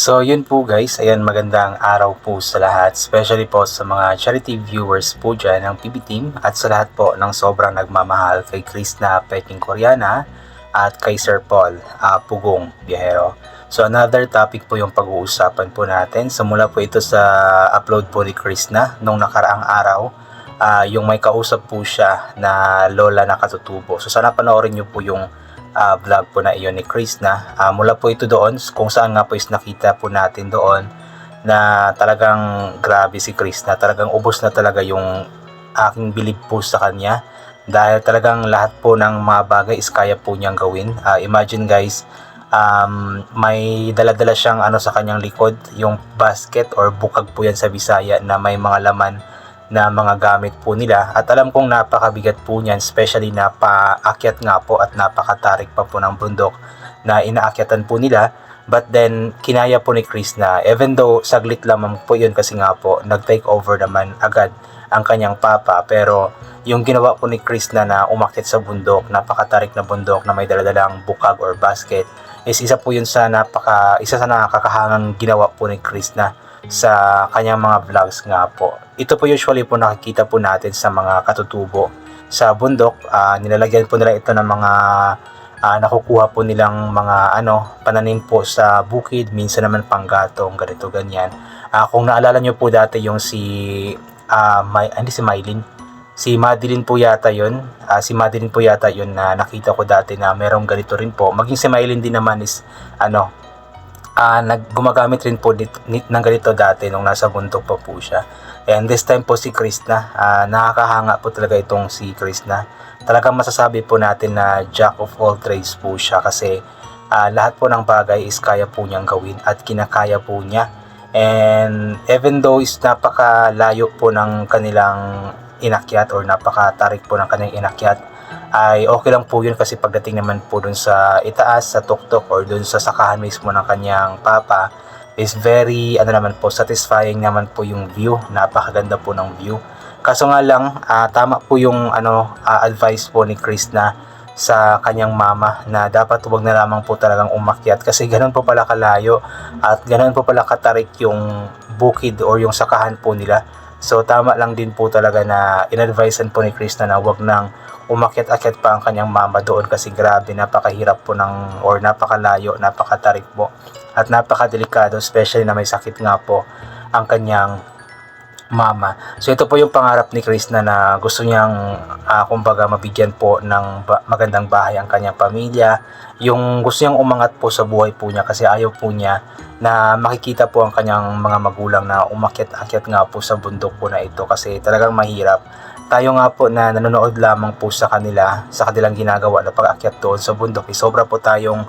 So yun po guys, ayan magandang araw po sa lahat, especially po sa mga charity viewers po dyan ng PB Team at sa lahat po ng sobrang nagmamahal kay Krishna Peking Koreana at kay Sir Paul Pugong Biyahero. So another topic po yung pag-uusapan po natin. So mula po ito sa upload po ni Krishna nung nakaraang araw, yung may kausap po siya na lola na katutubo. So sana panoorin nyo po yung vlog po na iyon ni Krishna. Mula po ito doon kung saan nga po is nakita po natin doon na talagang grabe si Krishna. Talagang ubos na talaga yung aking bilib po sa kanya. Dahil talagang lahat po ng mga bagay is kaya po niyang gawin. Imagine guys, may daladala siyang sa kanyang likod, yung basket or bukag po yan sa Bisaya na may mga laman na mga gamit po nila, at alam kong napakabigat po niyan, especially na paakyat nga po at napakatarik pa po ng bundok na inaakyatan po nila. But then kinaya po ni Krishna, even though saglit lamang po yun kasi nga po nag-take over naman agad ang kanyang papa, pero yung ginawa po ni Krishna na umakyat sa bundok, napakatarik na bundok na may daladalang bukag or basket, is isa sa nakakahangang ginawa po ni Krishna sa kanyang mga vlogs nga po. Ito po usually po nakikita po natin sa mga katutubo sa bundok. Nilalagyan po nila ito ng mga nakukuha po nilang mga pananim po sa bukid, minsan naman panggatong, ganito ganyan. Kung naalala nyo po dati yung si Madeline po yata yun. Si Madeline po yata yun na nakita ko dati na merong ganito rin po. Maging si Maylin din naman is gumagamit rin po ng ganito dati nung nasa bundok pa po siya. And this time po si Krishna, nakakahanga po talaga itong si Krishna. Talagang masasabi po natin na jack of all trades po siya kasi lahat po ng bagay is kaya po niyang gawin at kinakaya po niya. And even though is napakalayo po ng kanilang inakyat or napakatarik po ng kanilang inakyat, ay okay lang po yun kasi pagdating naman po dun sa itaas, sa tuktok or dun sa sakahan mismo ng kanyang papa is very satisfying naman po yung view. Napakaganda po ng view. Kaso nga lang tama po yung advice po ni Krishna sa kanyang mama na dapat huwag na lamang po talagang umakyat kasi ganun po pala kalayo at ganun po pala katarik yung bukid or yung sakahan po nila. So tama lang din po talaga na inadvisean po ni Krishna na huwag nang umakyat-akyat pa ang kanyang mama doon kasi grabe, napakahirap po or napakalayo, napakatarik po at napakadelikado, especially na may sakit nga po ang kanyang mama. So ito po yung pangarap ni Krishna na gusto niyang kumbaga mabigyan po ng magandang bahay ang kanyang pamilya. Yung gusto niyang umangat po sa buhay po niya kasi ayaw po niya na makikita po ang kanyang mga magulang na umakyat-akyat nga po sa bundok po na ito kasi talagang mahirap. Tayo nga po na nanonood lamang po sa kanilang ginagawa na pag-akyat doon sa bundok, sobra po tayong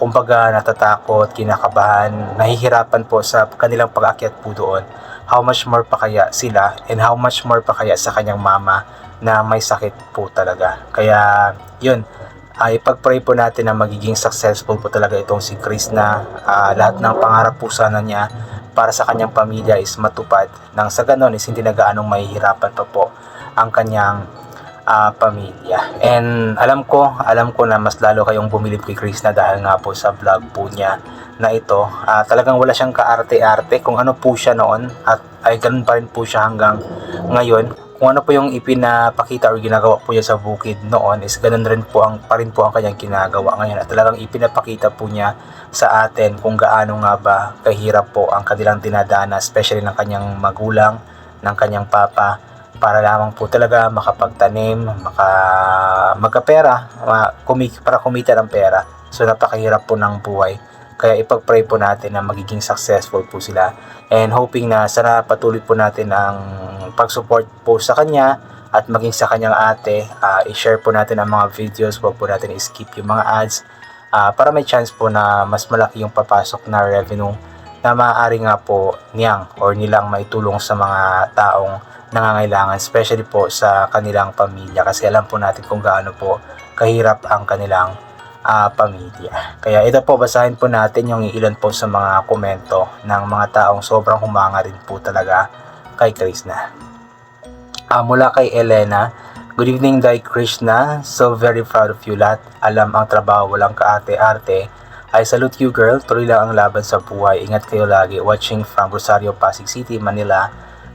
kumbaga natatakot, kinakabahan, nahihirapan po sa kanilang pag-akyat po doon. How much more pa kaya sila and how much more pa kaya sa kanyang mama na may sakit po talaga. Kaya yun, ipag-pray po natin na magiging successful po talaga itong si Krishna. Lahat ng pangarap po sana niya para sa kanyang pamilya is matupad. Nang sa ganon is hindi na gaanong mahihirapan pa po ang kanyang pamilya. And alam ko na mas lalo kayong bumilib kay Krishna dahil nga po sa vlog po niya na ito. Talagang wala siyang kaarte-arte kung ano po siya noon at ay ganun pa rin po siya hanggang ngayon. Kung ano po yung ipinapakita or ginagawa po niya sa bukid noon is ganun rin po pa rin po ang kanyang ginagawa ngayon at talagang ipinapakita po niya sa atin kung gaano nga ba kahirap po ang kanilang dinadana, especially ng kanyang magulang, ng kanyang papa, para lamang po talaga makapagtanim, magkapera, para kumita ng pera. So napakahirap po ng buhay. Kaya ipag-pray po natin na magiging successful po sila. And hoping na sana patuloy po natin ang pag-support po sa kanya at maging sa kanyang ate. I-share po natin ang mga videos, huwag po natin i-skip yung mga ads para may chance po na mas malaki yung papasok na revenue na maaari nga po nilang maitulong sa mga taong nangangailangan, especially po sa kanilang pamilya kasi alam po natin kung gaano po kahirap ang kanilang pamilya. Kaya ito po, basahin po natin yung ilan po sa mga komento ng mga taong sobrang humanga rin po talaga kay Krishna. Mula kay Elena, good evening Dai Krishna, so very proud of you. Lahat alam ang trabaho, walang kaarte-arte I salute you girl, tuloy lang ang laban sa buhay, ingat kayo lagi. Watching from Rosario, Pasig City, Manila.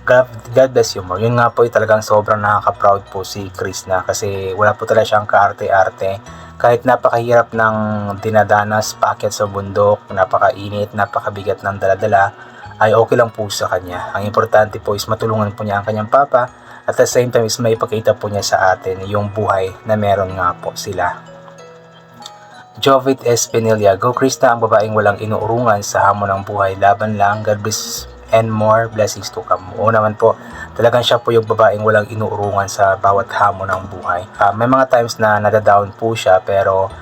God bless you more. Yun nga po talagang sobrang nakaka-proud po si Krishna kasi wala po talaga siyang kaarte-arte. Kahit napakahirap ng dinadanas, paakyat sa bundok, napakainit, napakabigat ng daladala, ay okay lang po sa kanya. Ang importante po is matulungan po niya ang kanyang papa at the same time is may ipakita po niya sa atin yung buhay na meron nga po sila. Jovit S. Pinilla, Go Krishna, ang babaeng walang inuurungan sa hamon ng buhay. Laban lang, God bless and more blessings to come. Oo naman po, talagang siya po yung babaeng walang inuurungan sa bawat hamon ng buhay. May mga times na nadadown po siya pero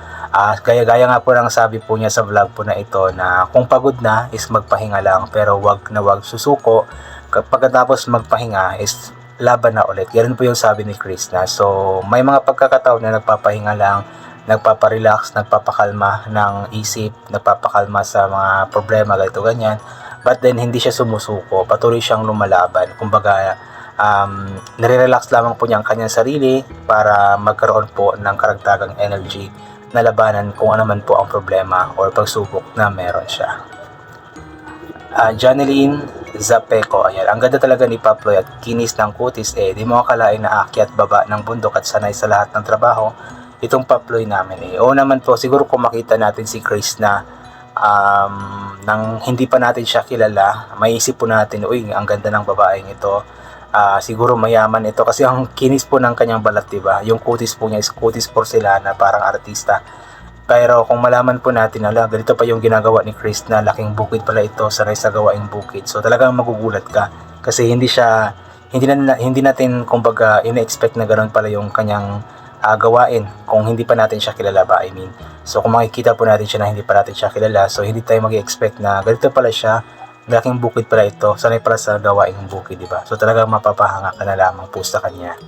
gaya nga po ng sabi po niya sa vlog po na ito na kung pagod na is magpahinga lang pero wag na wag susuko. Pagkatapos magpahinga is laban na ulit. Yan po yung sabi ni Krishna. So may mga pagkakataon na nagpapahinga lang, nagpaparelax, nagpapakalma ng isip, nagpapakalma sa mga problema, ganito ganyan. But then hindi siya sumusuko, patuloy siyang lumalaban. Kumbaga, nare-relax lamang po niya ang kanyang sarili para magkaroon po ng karagdagang energy na labanan kung ano man po ang problema or pagsubok na meron siya. Janeline Zapeco, ayan, ang ganda talaga ni Paploy at kinis ng kutis di mo akalain na aakyat baba ng bundok at sanay sa lahat ng trabaho itong Paploy namin Oo naman po, siguro kung makita natin si Krishna nang hindi pa natin siya kilala, maisip po natin, uy, ang ganda ng babaeng ito, siguro mayaman ito kasi ang kinis po ng kanyang balat, diba? Yung kutis po niya is kutis porcelana, parang artista. Pero kung malaman po natin, ganito pa yung ginagawa ni Krishna, laking bukid pala ito, sanay sa gawaing bukid. So talagang magugulat ka kasi hindi natin kumbaga ina-expect na ganoon pala yung kanyang gawain kung hindi pa natin siya kilala ba, So kung makikita po natin siya na hindi pa natin siya kilala, so hindi tayo mag-expect na ganito pala siya, laking bukid pala ito, sanay pala sa gawaing bukid, diba? So talagang mapapahanga ka na lamang po sa kanya.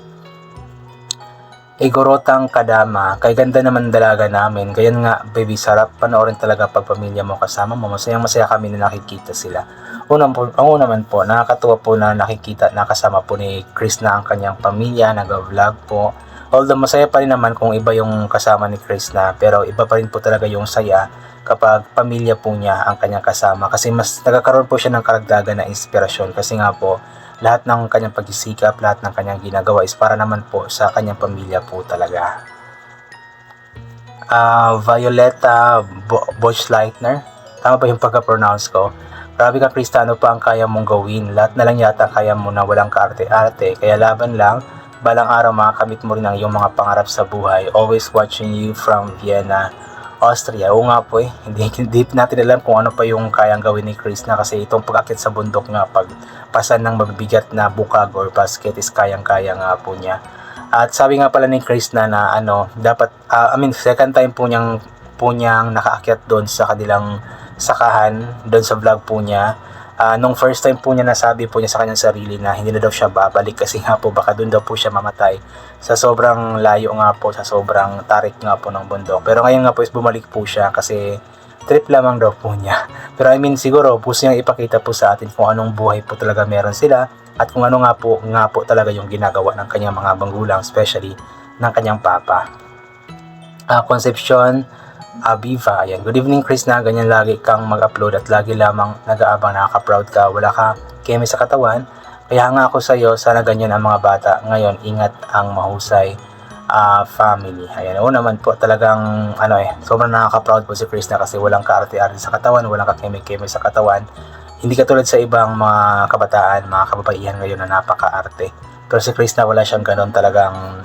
Igorotang Kadama, kay ganda naman dalaga namin, ganyan nga baby, sarap panoorin talaga pag pamilya mo kasama mo, masayang masaya kami na nakikita sila. Una naman po, nakakatuwa po na nakikita, nakasama po ni Krishna ang kanyang pamilya, nag-vlog po. Although masaya pa rin naman kung iba yung kasama ni Krishna, pero iba pa rin po talaga yung saya kapag pamilya po niya ang kanyang kasama kasi mas nagkakaroon po siya ng karagdagan na inspirasyon kasi nga po lahat ng kanyang pagsisikap, lahat ng kanyang ginagawa is para naman po sa kanyang pamilya po talaga. Violeta Bochleitner, tama ba yung pagka-pronounce ko? Grabe ka Krishna, ano pa ang kaya mong gawin? Lahat na lang yata kaya mo na walang kaarte-arte, kaya laban lang. Balang araw makakamit mo rin ang iyong mga pangarap sa buhay. Always watching you from Vienna, Austria. Oo nga po hindi natin alam kung ano pa yung kayang gawin ni Krishna kasi itong pag-akit sa bundok nga, pagpasan ng mabibigat na bukag or basket is kayang-kaya nga po niya. At sabi nga pala ni Krishna na dapat, second time po niyang nakaakyat doon sa kanilang sakahan, doon sa vlog po niya. Nung first time po niya nasabi po niya sa kanyang sarili na hindi na daw siya babalik kasi nga po baka doon daw po siya mamatay sa sobrang layo nga po, sa sobrang tarik nga po ng bundok. Pero ngayon nga po is bumalik po siya kasi trip lamang daw po niya. Pero siguro gusto niyang ipakita po sa atin kung anong buhay po talaga meron sila at kung ano nga po talaga yung ginagawa ng kanyang mga magulang, especially ng kanyang papa. Concepcion Aviva, ayan. Good evening Krishna, ganyan lagi kang mag-upload at lagi lamang nag-aabang, nakaka-proud ka, wala ka keme sa katawan. Kaya nga ako sa iyo, sana ganyan ang mga bata. Ngayon, ingat ang mahusay family. Ayan, naman po talagang sobrang nakaka-proud po si Krishna kasi walang kaarte-arte sa katawan, walang kakeme-keme sa katawan. Hindi katulad sa ibang mga kabataan, mga kababaihan ngayon na napaka-arte. Pero si Krishna wala siyang ganon, talagang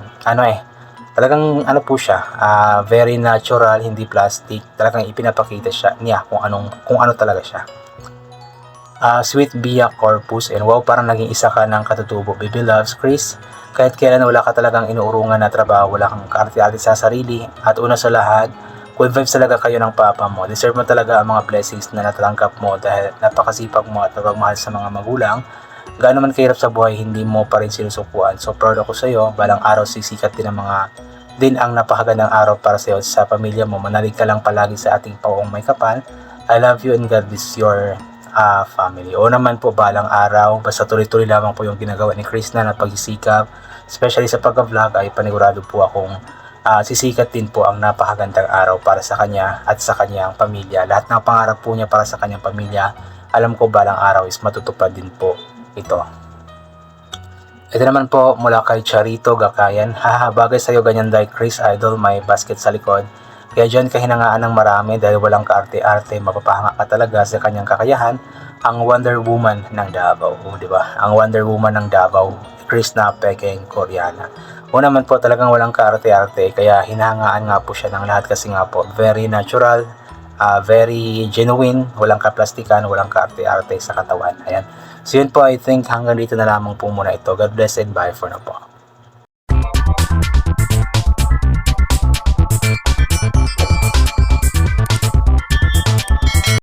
talagang po siya, very natural, hindi plastic. Talagang ipinapakita niya kung ano talaga siya. Sweet Bia Corpus, and wow, parang naging isa ka ng katutubo. Baby loves Chris, kahit kailan wala ka talagang inuurungan na trabaho, wala kang kaarte-arte sa sarili, at una sa lahat, good vibes talaga kayo ng papa mo. Deserve mo talaga ang mga blessings na natanggap mo dahil napakasipag mo at napagmahal sa mga magulang. Gaano man kahirap sa buhay, hindi mo pa rin sinusukuan. So proud ako sa iyo. Balang araw sisikat din ang napakagandang araw para sa iyo at sa pamilya mo. Manalig ka lang palagi sa ating Pawong May Kapal. I love you and God bless your family. O naman po, balang araw, basta tuloy-tuloy lamang po yung ginagawa ni Krishna na pagsisikap, especially sa pag-vlog, ay panigurado po akong sisikat din po ang napakagandang araw para sa kanya at sa kanyang pamilya. Lahat ng pangarap po niya para sa kanyang pamilya, alam ko balang araw is matutupad din po ito. Ito naman po mula kay Charito Gakayan. Haha, bagay sa'yo ganyan dahil Chris Idol, may basket sa likod. Kaya dyan kahinangaan ng marami dahil walang kaarte-arte, mapapahanga ka talaga sa kanyang kakayahan. Ang Wonder Woman ng Davao, di ba? Ang Wonder Woman ng Davao, Chris na Pekeng Koreana. Una man po talagang walang kaarte-arte, kaya hinahangaan nga po siya ng lahat kasi nga po very natural, very genuine, walang kaplastikan, walang kaarte-arte sa katawan. Ayan. So yun po, I think hanggang dito na lamang po muna ito. God bless and bye for now po.